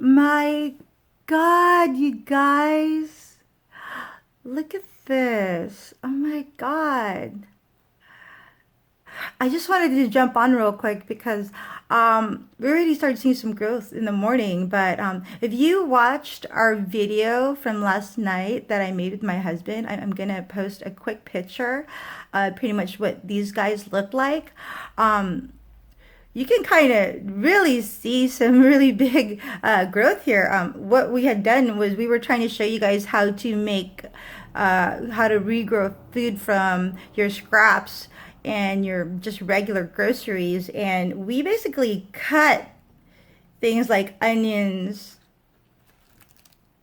My God, you guys. Look at this. Oh my God. I just wanted to jump on real quick because we already started seeing some growth in the morning. But if you watched our video from last night that I made with my husband, I'm gonna post a quick picture, pretty much what these guys look like. Um, you can kind of really see some really big growth here. What we had done was we were trying to show you guys how to make, how to regrow food from your scraps and your just regular groceries. And we basically cut things like onions.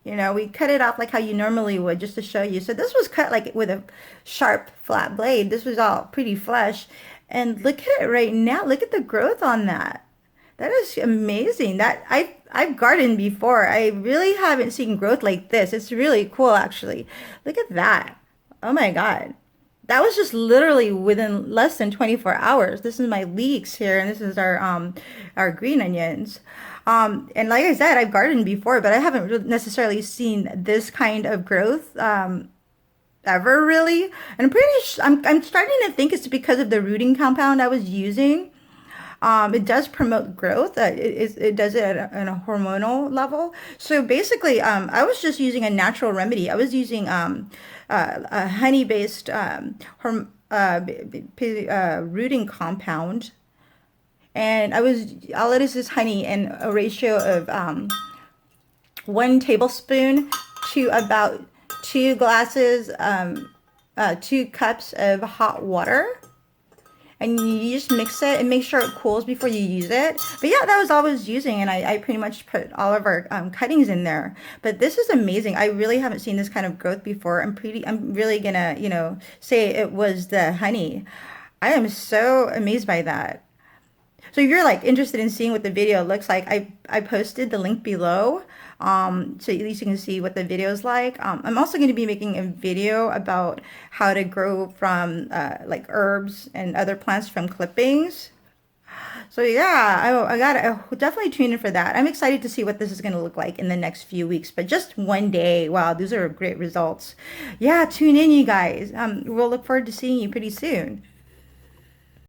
We cut it off like how you normally would just to show you. So this was cut like with a sharp, flat blade. This was all pretty flush. And look at it right now. Look at the growth on that. That is amazing. I've gardened before. I really haven't seen growth like this. It's really cool, actually. Look at that. Oh my God. That was just literally within less than 24 hours. This is my leeks here, and this is our green onions. And like I said, I've gardened before, but I haven't really necessarily seen this kind of growth ever really. And I'm starting to think it's because of the rooting compound I was using. It does promote growth. It does it at a hormonal level. So basically, I was just using a natural remedy. I was using a honey-based rooting compound, and all it is honey and a ratio of 1 tablespoon to about 2 glasses, 2 cups of hot water. And you just mix it and make sure it cools before you use it. But yeah, that was all I was using, and I pretty much put all of our cuttings in there. But this is amazing. I really haven't seen this kind of growth before. I'm really gonna, say it was the honey. I am so amazed by that. So if you're like interested in seeing what the video looks like, I posted the link below, so at least you can see what the video is like. I'm also going to be making a video about how to grow from like herbs and other plants from clippings. So yeah, I definitely tune in for that. I'm excited to see what this is going to look like in the next few weeks. But just one day, wow, these are great results. Yeah, tune in, you guys. We'll look forward to seeing you pretty soon.